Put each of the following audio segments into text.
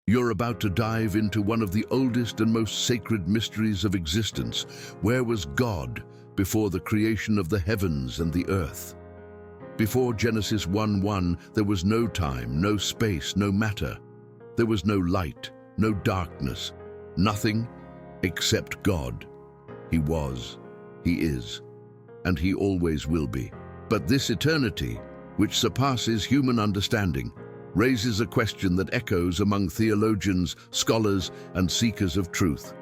You're about to dive into one of the oldest and most sacred mysteries of existence. Where was God before the creation of the heavens and the earth? Before Genesis 1:1, there was no time, no space, no matter. There was no light, no darkness, nothing except God. He was, He is, and He always will be. But this eternity, which surpasses human understanding, raises a question that echoes among theologians, scholars, and seekers of truth.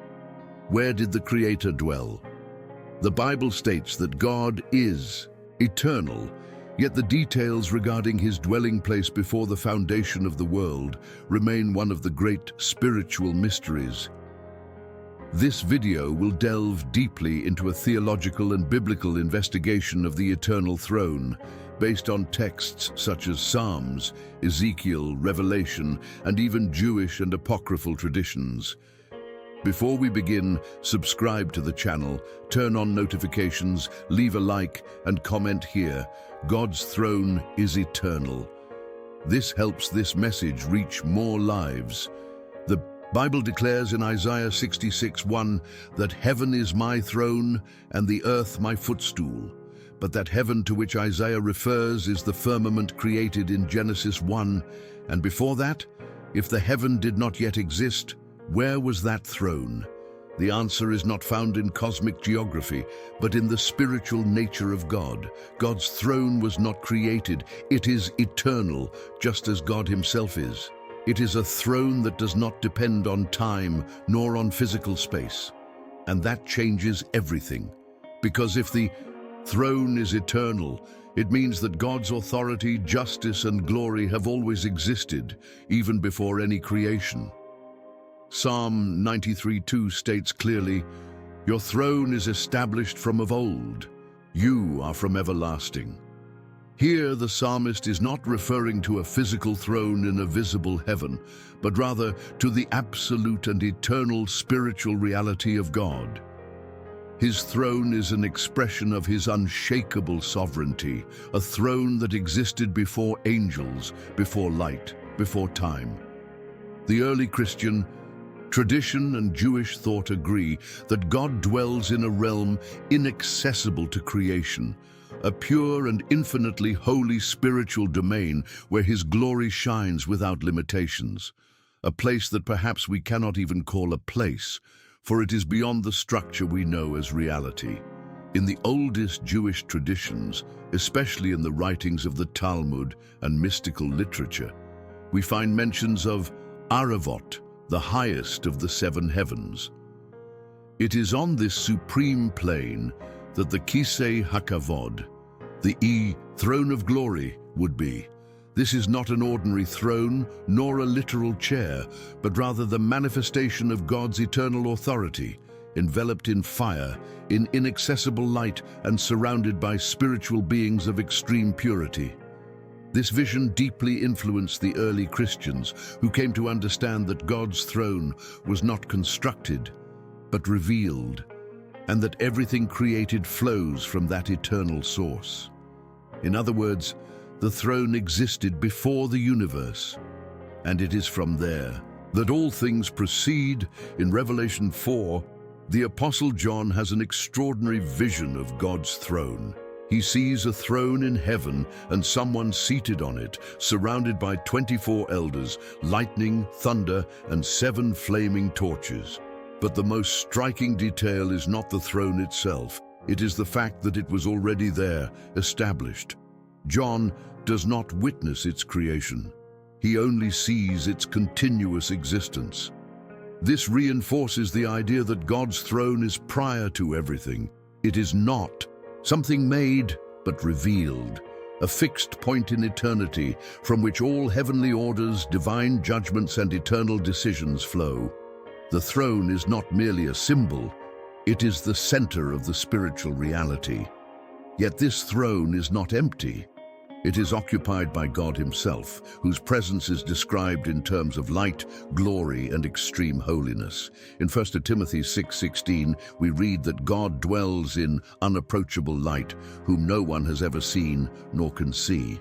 Where did the Creator dwell? The Bible states that God is eternal, yet the details regarding His dwelling place before the foundation of the world remain one of the great spiritual mysteries. This video will delve deeply into a theological and biblical investigation of the eternal throne, based on texts such as Psalms, Ezekiel, Revelation, and even Jewish and apocryphal traditions. Before we begin, subscribe to the channel, turn on notifications, leave a like, and comment here. God's throne is eternal. This helps this message reach more lives. The Bible declares in Isaiah 66:1 that heaven is my throne and the earth my footstool. But that heaven to which Isaiah refers is the firmament created in Genesis 1. And before that, if the heaven did not yet exist, where was that throne? The answer is not found in cosmic geography, but in the spiritual nature of God. God's throne was not created. It is eternal, just as God Himself is. It is a throne that does not depend on time nor on physical space. And that changes everything. Because if the throne is eternal, it means that God's authority, justice, and glory have always existed, even before any creation. Psalm 93:2 states clearly, "Your throne is established from of old. You are from everlasting." Here, the psalmist is not referring to a physical throne in a visible heaven, but rather to the absolute and eternal spiritual reality of God. His throne is an expression of His unshakable sovereignty, a throne that existed before angels, before light, before time. The early Christian tradition and Jewish thought agree that God dwells in a realm inaccessible to creation, a pure and infinitely holy spiritual domain where His glory shines without limitations, a place that perhaps we cannot even call a place, for it is beyond the structure we know as reality. In the oldest Jewish traditions, especially in the writings of the Talmud and mystical literature, we find mentions of Aravot, the highest of the seven heavens. It is on this supreme plane that the Kisei HaKavod, the throne of glory, would be. This is not an ordinary throne, nor a literal chair, but rather the manifestation of God's eternal authority, enveloped in fire, in inaccessible light, and surrounded by spiritual beings of extreme purity. This vision deeply influenced the early Christians, who came to understand that God's throne was not constructed, but revealed, and that everything created flows from that eternal source. In other words, the throne existed before the universe, and it is from there that all things proceed. In Revelation 4, the Apostle John has an extraordinary vision of God's throne. He sees a throne in heaven and someone seated on it, surrounded by 24 elders, lightning, thunder, and 7 flaming torches. But the most striking detail is not the throne itself. It is the fact that it was already there, established. John does not witness its creation. He only sees its continuous existence. This reinforces the idea that God's throne is prior to everything. It is not something made, but revealed, a fixed point in eternity from which all heavenly orders, divine judgments, and eternal decisions flow. The throne is not merely a symbol, it is the center of the spiritual reality. Yet this throne is not empty. It is occupied by God Himself, whose presence is described in terms of light, glory, and extreme holiness. In 1 Timothy 6:16, we read that God dwells in unapproachable light, whom no one has ever seen nor can see.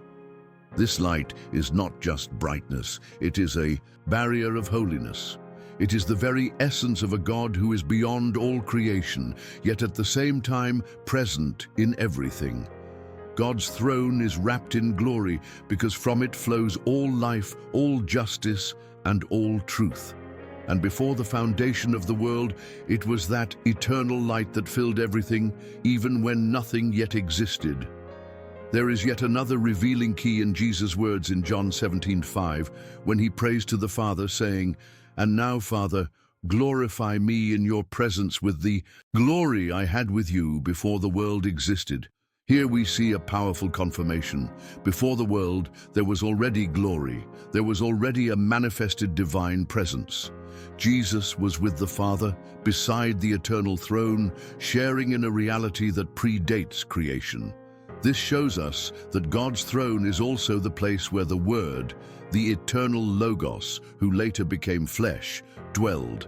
This light is not just brightness, it is a barrier of holiness. It is the very essence of a God who is beyond all creation, yet at the same time present in everything. God's throne is wrapped in glory because from it flows all life, all justice, and all truth. And before the foundation of the world, it was that eternal light that filled everything, even when nothing yet existed. There is yet another revealing key in Jesus' words in John 17:5, when he prays to the Father, saying, "And now, Father, glorify me in your presence with the glory I had with you before the world existed." Here we see a powerful confirmation. Before the world, there was already glory. There was already a manifested divine presence. Jesus was with the Father, beside the eternal throne, sharing in a reality that predates creation. This shows us that God's throne is also the place where the Word, the eternal Logos, who later became flesh, dwelled.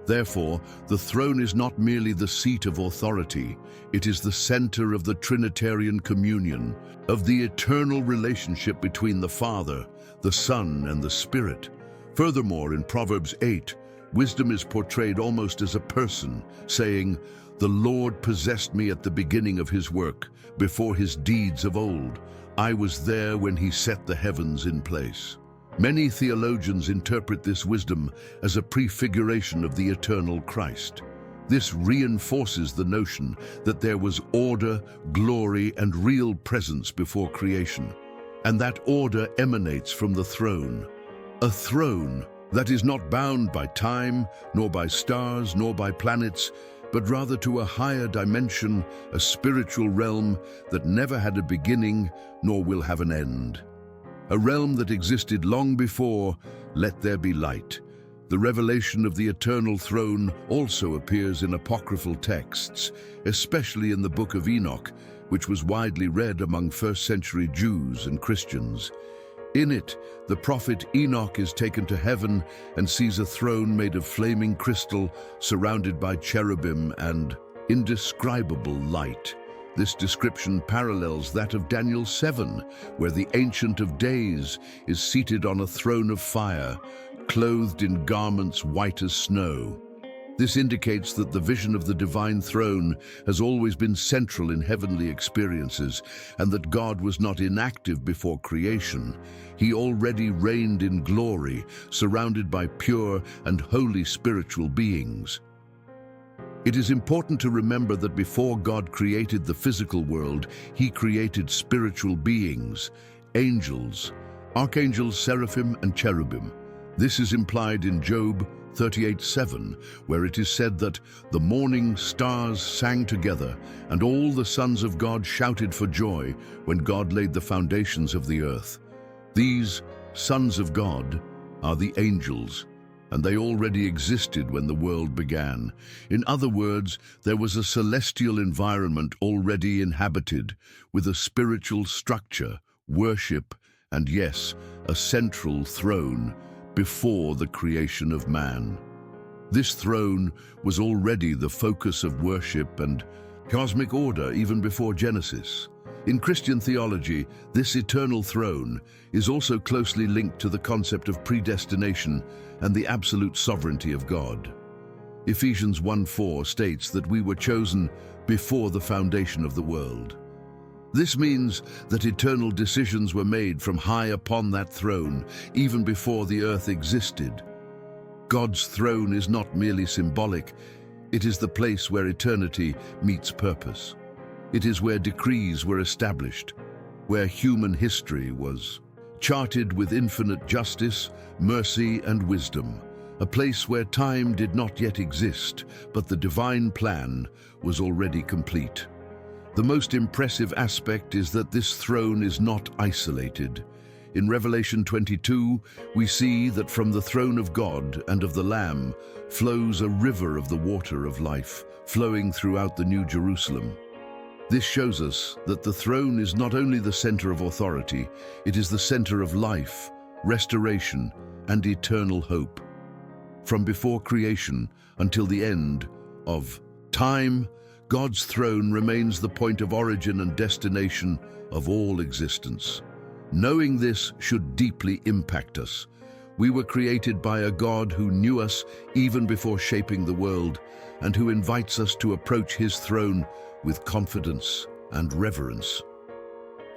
Therefore, the throne is not merely the seat of authority, it is the center of the Trinitarian communion, of the eternal relationship between the Father, the Son, and the Spirit. Furthermore, in Proverbs 8, wisdom is portrayed almost as a person, saying, "The Lord possessed me at the beginning of his work, before his deeds of old. I was there when he set the heavens in place." Many theologians interpret this wisdom as a prefiguration of the eternal Christ. This reinforces the notion that there was order, glory, and real presence before creation, and that order emanates from the throne. A throne that is not bound by time, nor by stars, nor by planets, but rather to a higher dimension, a spiritual realm that never had a beginning nor will have an end. A realm that existed long before "Let there be light." The revelation of the eternal throne also appears in apocryphal texts, especially in the Book of Enoch, which was widely read among first-century Jews and Christians. In it, the prophet Enoch is taken to heaven and sees a throne made of flaming crystal surrounded by cherubim and indescribable light. This description parallels that of Daniel 7, where the Ancient of Days is seated on a throne of fire, clothed in garments white as snow. This indicates that the vision of the divine throne has always been central in heavenly experiences, and that God was not inactive before creation. He already reigned in glory, surrounded by pure and holy spiritual beings. It is important to remember that before God created the physical world, he created spiritual beings, angels, archangels, seraphim, and cherubim. This is implied in Job 38:7, where it is said that the morning stars sang together, and all the sons of God shouted for joy when God laid the foundations of the earth. These sons of God are the angels, and they already existed when the world began. In other words, there was a celestial environment already inhabited, with a spiritual structure, worship, and yes, a central throne before the creation of man. This throne was already the focus of worship and cosmic order even before Genesis. In Christian theology, this eternal throne is also closely linked to the concept of predestination and the absolute sovereignty of God. Ephesians 1:4 states that we were chosen before the foundation of the world. This means that eternal decisions were made from high upon that throne, even before the earth existed. God's throne is not merely symbolic, it is the place where eternity meets purpose. It is where decrees were established, where human history was charted with infinite justice, mercy, and wisdom, a place where time did not yet exist, but the divine plan was already complete. The most impressive aspect is that this throne is not isolated. In Revelation 22, we see that from the throne of God and of the Lamb flows a river of the water of life, flowing throughout the New Jerusalem. This shows us that the throne is not only the center of authority, it is the center of life, restoration, and eternal hope. From before creation until the end of time, God's throne remains the point of origin and destination of all existence. Knowing this should deeply impact us. We were created by a God who knew us even before shaping the world, and who invites us to approach his throne with confidence and reverence.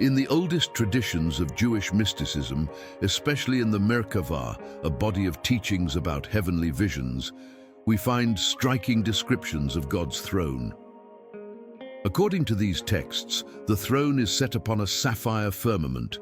In the oldest traditions of Jewish mysticism, especially in the Merkavah, a body of teachings about heavenly visions, we find striking descriptions of God's throne. According to these texts, the throne is set upon a sapphire firmament,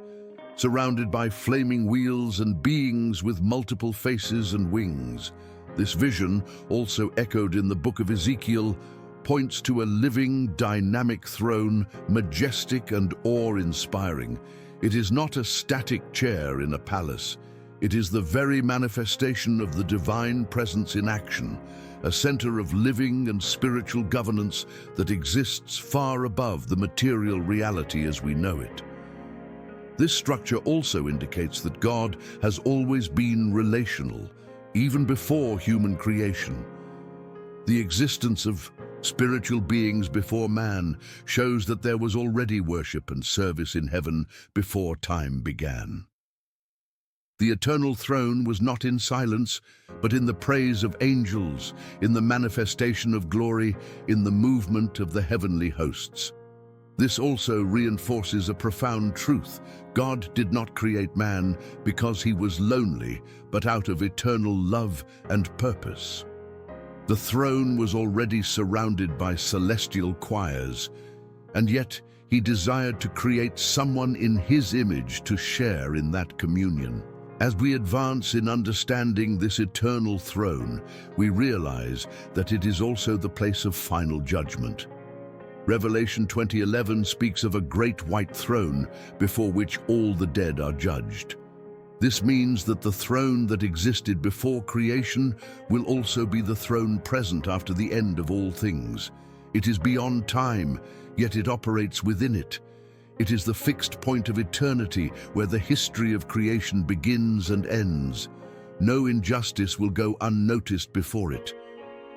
surrounded by flaming wheels and beings with multiple faces and wings. This vision, also echoed in the book of Ezekiel, points to a living, dynamic throne, majestic and awe-inspiring. It is not a static chair in a palace. It is the very manifestation of the divine presence in action, a center of living and spiritual governance that exists far above the material reality as we know it. This structure also indicates that God has always been relational, even before human creation. The existence of spiritual beings before man shows that there was already worship and service in heaven before time began. The eternal throne was not in silence, but in the praise of angels, in the manifestation of glory, in the movement of the heavenly hosts. This also reinforces a profound truth. God did not create man because he was lonely, but out of eternal love and purpose. The throne was already surrounded by celestial choirs, and yet he desired to create someone in his image to share in that communion. As we advance in understanding this eternal throne, we realize that it is also the place of final judgment. Revelation 20:11 speaks of a great white throne before which all the dead are judged. This means that the throne that existed before creation will also be the throne present after the end of all things. It is beyond time, yet it operates within it. It is the fixed point of eternity where the history of creation begins and ends. No injustice will go unnoticed before it.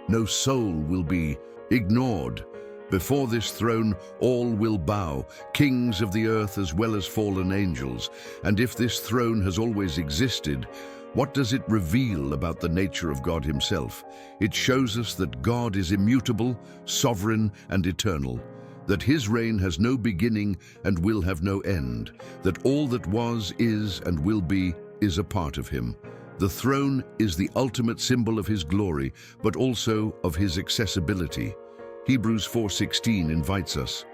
No soul will be ignored. Before this throne, all will bow, kings of the earth as well as fallen angels. And if this throne has always existed, what does it reveal about the nature of God himself? It shows us that God is immutable, sovereign, and eternal, that his reign has no beginning and will have no end, that all that was, is, and will be is a part of him. The throne is the ultimate symbol of his glory, but also of his accessibility. Hebrews 4:16 invites us,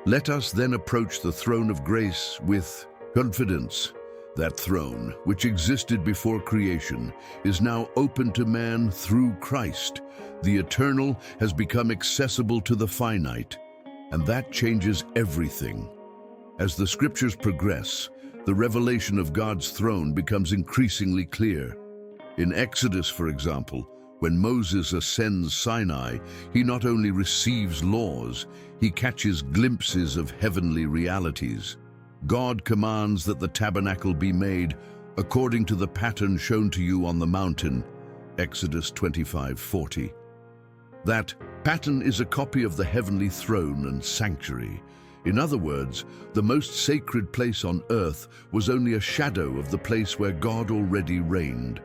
"Let us then approach the throne of grace with confidence." That throne, which existed before creation, is now open to man through Christ. The eternal has become accessible to the finite, and that changes everything. As the scriptures progress, the revelation of God's throne becomes increasingly clear. In Exodus, for example, when Moses ascends Sinai, he not only receives laws, he catches glimpses of heavenly realities. God commands that the tabernacle be made according to the pattern shown to you on the mountain, Exodus 25:40. That pattern is a copy of the heavenly throne and sanctuary. In other words, the most sacred place on earth was only a shadow of the place where God already reigned.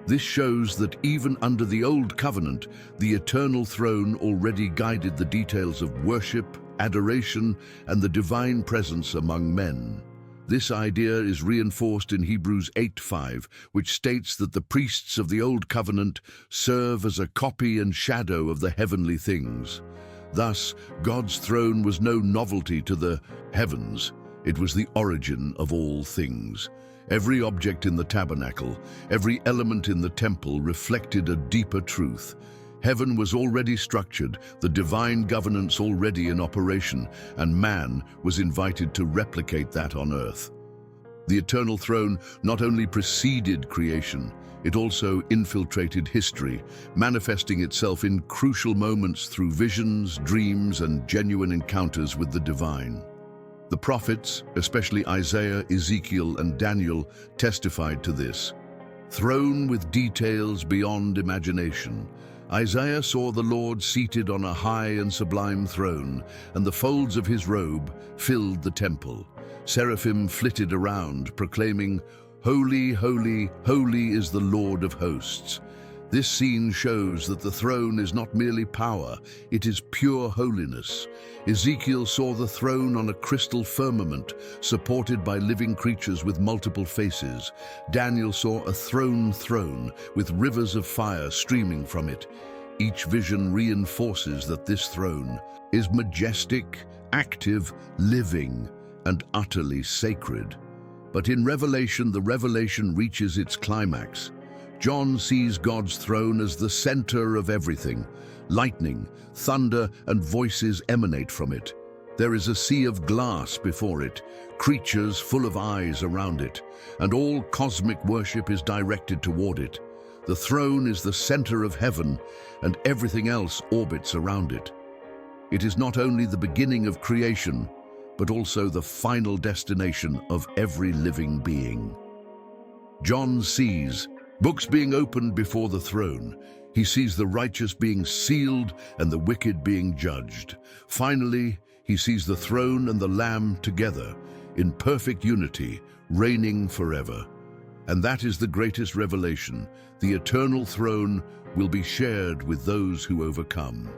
This shows that even under the Old Covenant, the eternal throne already guided the details of worship, adoration, and the divine presence among men. This idea is reinforced in Hebrews 8:5, which states that the priests of the Old Covenant serve as a copy and shadow of the heavenly things. Thus, God's throne was no novelty to the heavens. It was the origin of all things. Every object in the tabernacle, every element in the temple reflected a deeper truth. Heaven was already structured, the divine governance already in operation, and man was invited to replicate that on earth. The eternal throne not only preceded creation, it also infiltrated history, manifesting itself in crucial moments through visions, dreams, and genuine encounters with the divine. The prophets, especially Isaiah, Ezekiel, and Daniel, testified to this. Throne with details beyond imagination, Isaiah saw the Lord seated on a high and sublime throne, and the folds of his robe filled the temple. Seraphim flitted around, proclaiming, "Holy, holy, holy is the Lord of hosts." This scene shows that the throne is not merely power, it is pure holiness. Ezekiel saw the throne on a crystal firmament, supported by living creatures with multiple faces. Daniel saw a throne with rivers of fire streaming from it. Each vision reinforces that this throne is majestic, active, living, and utterly sacred. But in Revelation, the revelation reaches its climax. John sees God's throne as the center of everything. Lightning, thunder, and voices emanate from it. There is a sea of glass before it, creatures full of eyes around it, and all cosmic worship is directed toward it. The throne is the center of heaven, and everything else orbits around it. It is not only the beginning of creation, but also the final destination of every living being. John sees books being opened before the throne. He sees the righteous being sealed and the wicked being judged. Finally, he sees the throne and the Lamb together, in perfect unity, reigning forever. And that is the greatest revelation. The eternal throne will be shared with those who overcome.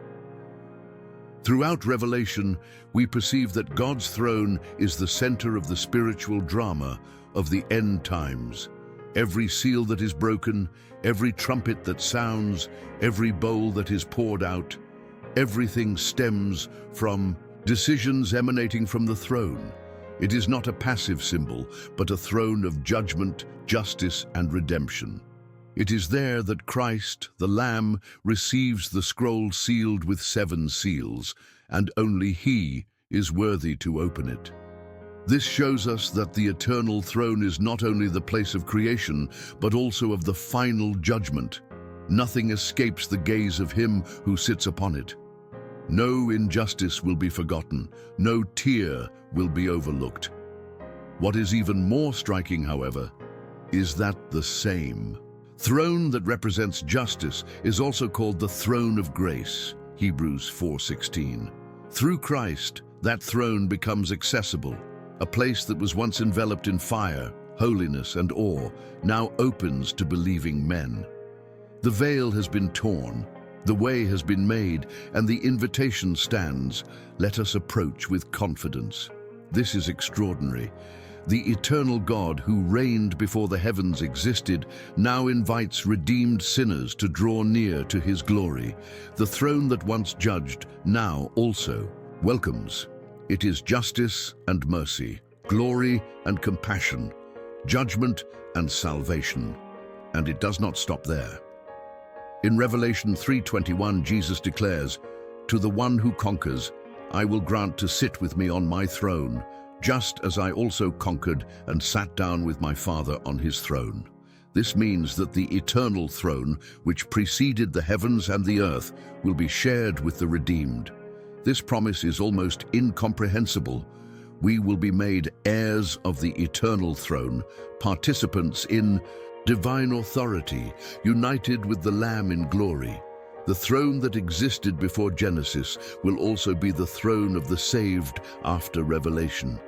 Throughout Revelation, we perceive that God's throne is the center of the spiritual drama of the end times. Every seal that is broken, every trumpet that sounds, every bowl that is poured out, everything stems from decisions emanating from the throne. It is not a passive symbol, but a throne of judgment, justice, and redemption. It is there that Christ, the Lamb, receives the scroll sealed with 7 seals, and only He is worthy to open it. This shows us that the eternal throne is not only the place of creation, but also of the final judgment. Nothing escapes the gaze of Him who sits upon it. No injustice will be forgotten, no tear will be overlooked. What is even more striking, however, is that the same throne that represents justice is also called the throne of grace, Hebrews 4:16. Through Christ, that throne becomes accessible. A place that was once enveloped in fire, holiness, and awe now opens to believing men. The veil has been torn, the way has been made, and the invitation stands. Let us approach with confidence. This is extraordinary. The eternal God who reigned before the heavens existed now invites redeemed sinners to draw near to His glory. The throne that once judged now also welcomes. It is justice and mercy, glory and compassion, judgment and salvation. And it does not stop there. In Revelation 3:21, Jesus declares, "To the one who conquers, I will grant to sit with me on my throne, just as I also conquered and sat down with my Father on His throne." This means that the eternal throne, which preceded the heavens and the earth, will be shared with the redeemed. This promise is almost incomprehensible. We will be made heirs of the eternal throne, participants in divine authority, united with the Lamb in glory. The throne that existed before Genesis will also be the throne of the saved after Revelation.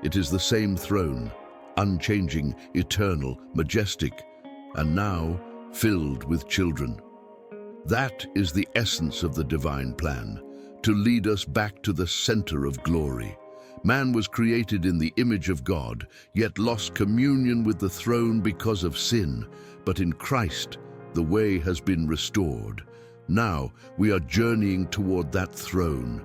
It is the same throne, unchanging, eternal, majestic, and now filled with children. That is the essence of the divine plan, to lead us back to the center of glory. Man was created in the image of God, yet lost communion with the throne because of sin. But in Christ, the way has been restored. Now we are journeying toward that throne,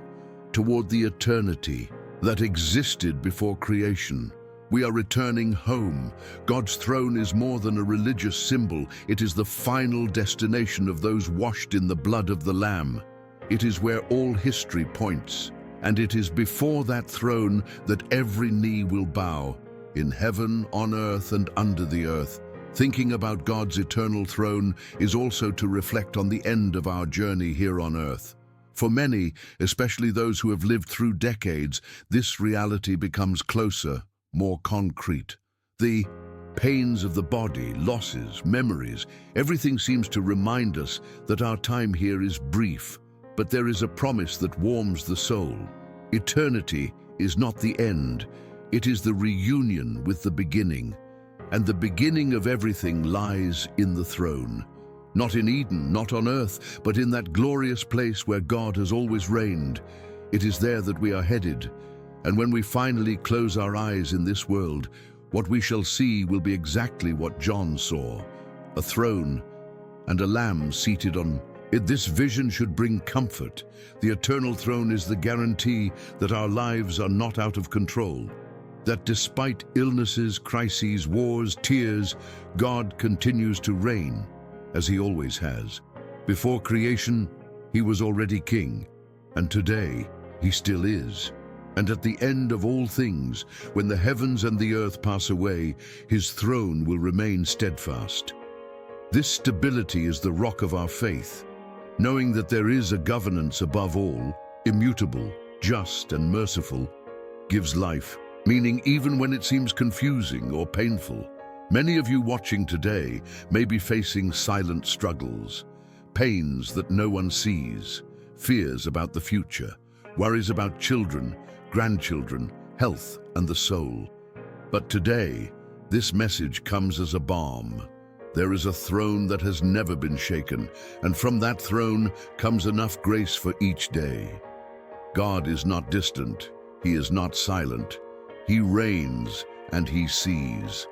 toward the eternity that existed before creation. We are returning home. God's throne is more than a religious symbol. It is the final destination of those washed in the blood of the Lamb. It is where all history points, and it is before that throne that every knee will bow, in heaven, on earth, and under the earth. Thinking about God's eternal throne is also to reflect on the end of our journey here on earth. For many, especially those who have lived through decades, this reality becomes closer, more concrete. The pains of the body, losses, memories, everything seems to remind us that our time here is brief. But there is a promise that warms the soul. Eternity is not the end. It is the reunion with the beginning, and the beginning of everything lies in the throne. Not in Eden, not on earth, but in that glorious place where God has always reigned. It is there that we are headed, and when we finally close our eyes in this world, what we shall see will be exactly what John saw: a throne and a lamb seated on it. This vision should bring comfort. The eternal throne is the guarantee that our lives are not out of control, that despite illnesses, crises, wars, tears, God continues to reign, as he always has. Before creation, he was already king, and today he still is. And at the end of all things, when the heavens and the earth pass away, his throne will remain steadfast. This stability is the rock of our faith, knowing that there is a governance above all, immutable, just and merciful, gives life, meaning even when it seems confusing or painful. Many of you watching today may be facing silent struggles, pains that no one sees, fears about the future, worries about children, grandchildren, health, and the soul. But today, this message comes as a balm. There is a throne that has never been shaken, and from that throne comes enough grace for each day. God is not distant. He is not silent. He reigns and he sees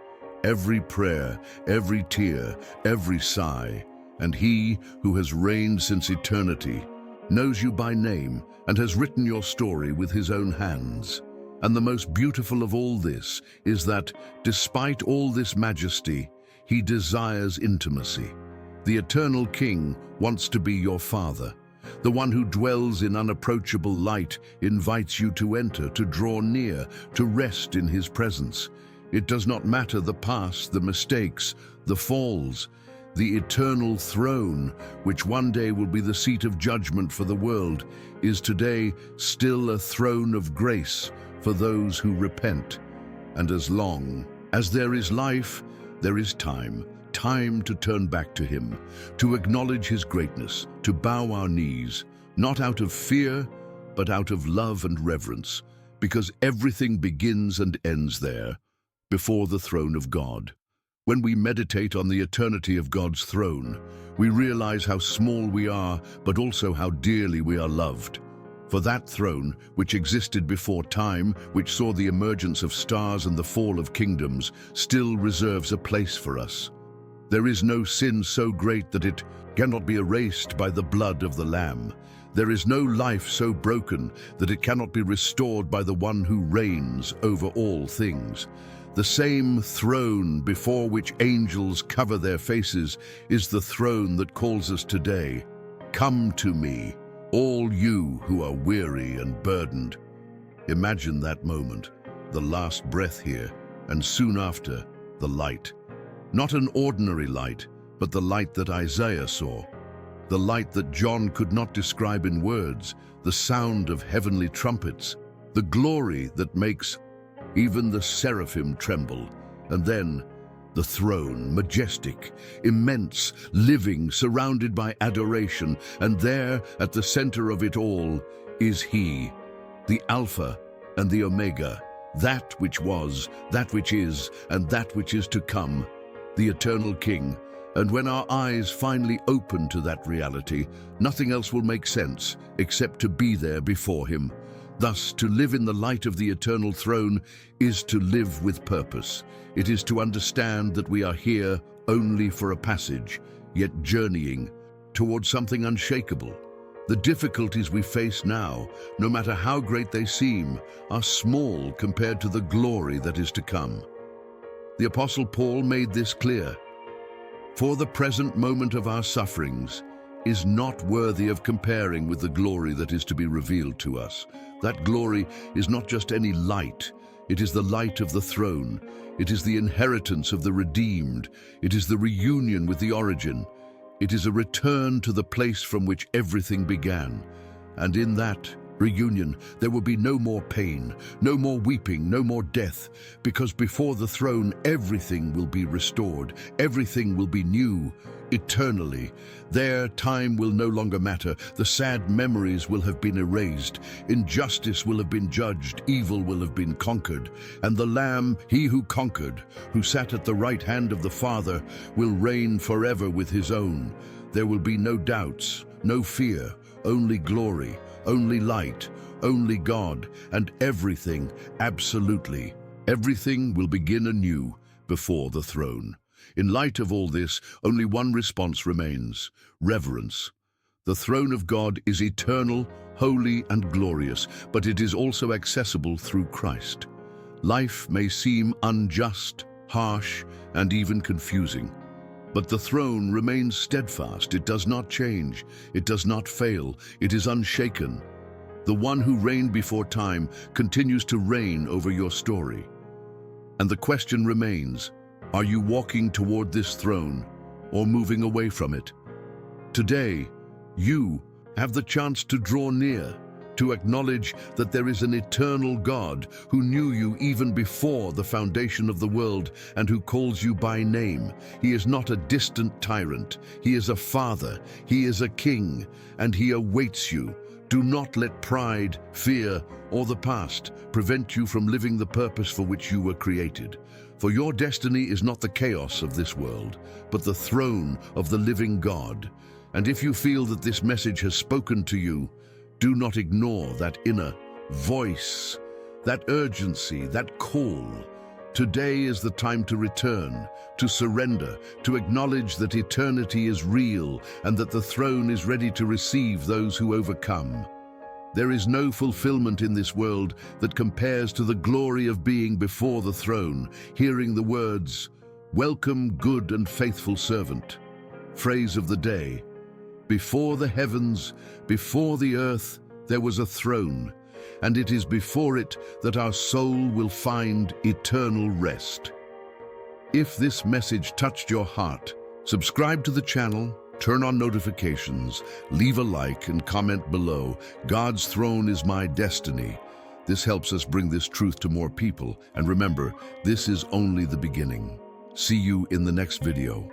every prayer, every tear, every sigh, and he who has reigned since eternity knows you by name and has written your story with his own hands. And the most beautiful of all this is that, despite all this majesty, he desires intimacy. The eternal King wants to be your Father. The one who dwells in unapproachable light invites you to enter, to draw near, to rest in his presence. It does not matter the past, the mistakes, the falls. The eternal throne, which one day will be the seat of judgment for the world, is today still a throne of grace for those who repent. And as long as there is life, there is time to turn back to him, to acknowledge his greatness, to bow our knees, not out of fear, but out of love and reverence, because everything begins and ends there, before the throne of God. When we meditate on the eternity of God's throne, we realize how small we are, but also how dearly we are loved. For that throne, which existed before time, which saw the emergence of stars and the fall of kingdoms, still reserves a place for us. There is no sin so great that it cannot be erased by the blood of the Lamb. There is no life so broken that it cannot be restored by the one who reigns over all things. The same throne before which angels cover their faces is the throne that calls us today. Come to me, all you who are weary and burdened. Imagine that moment, the last breath here, and soon after, the light. Not an ordinary light, but the light that Isaiah saw. The light that John could not describe in words, the sound of heavenly trumpets, the glory that makes even the seraphim tremble. And then the throne, majestic, immense, living, surrounded by adoration. And there, at the center of it all, is he, the Alpha and the Omega, that which was, that which is, and that which is to come, the eternal King. And when our eyes finally open to that reality, nothing else will make sense except to be there before him. Thus, to live in the light of the eternal throne is to live with purpose. It is to understand that we are here only for a passage, yet journeying towards something unshakable. The difficulties we face now, no matter how great they seem, are small compared to the glory that is to come. The Apostle Paul made this clear. For the present moment of our sufferings is not worthy of comparing with the glory that is to be revealed to us. That glory is not just any light. It is the light of the throne. It is the inheritance of the redeemed. It is the reunion with the origin. It is a return to the place from which everything began. And in that, reunion. There will be no more pain, no more weeping, no more death, because before the throne everything will be restored, everything will be new, eternally. There, time will no longer matter. The sad memories will have been erased. Injustice will have been judged. Evil will have been conquered. And the Lamb, he who conquered, who sat at the right hand of the Father, will reign forever with his own. There will be no doubts, no fear, only glory, only light, only God, and everything, absolutely, everything will begin anew before the throne. In light of all this, only one response remains: reverence. The throne of God is eternal, holy, and glorious, but it is also accessible through Christ. Life may seem unjust, harsh, and even confusing, but the throne remains steadfast. It does not change. It does not fail. It is unshaken. The one who reigned before time continues to reign over your story. And the question remains: are you walking toward this throne or moving away from it? Today, you have the chance to draw near, to acknowledge that there is an eternal God who knew you even before the foundation of the world and who calls you by name. He is not a distant tyrant. He is a father. He is a king, and he awaits you. Do not let pride, fear, or the past prevent you from living the purpose for which you were created. For your destiny is not the chaos of this world, but the throne of the living God. And if you feel that this message has spoken to you, do not ignore that inner voice, that urgency, that call. Today is the time to return, to surrender, to acknowledge that eternity is real and that the throne is ready to receive those who overcome. There is no fulfillment in this world that compares to the glory of being before the throne, hearing the words, "Welcome, good and faithful servant." Phrase of the day: before the heavens, before the earth, there was a throne, and it is before it that our soul will find eternal rest. If this message touched your heart, subscribe to the channel, turn on notifications, leave a like and comment below. God's throne is my destiny. This helps us bring this truth to more people. And remember, this is only the beginning. See you in the next video.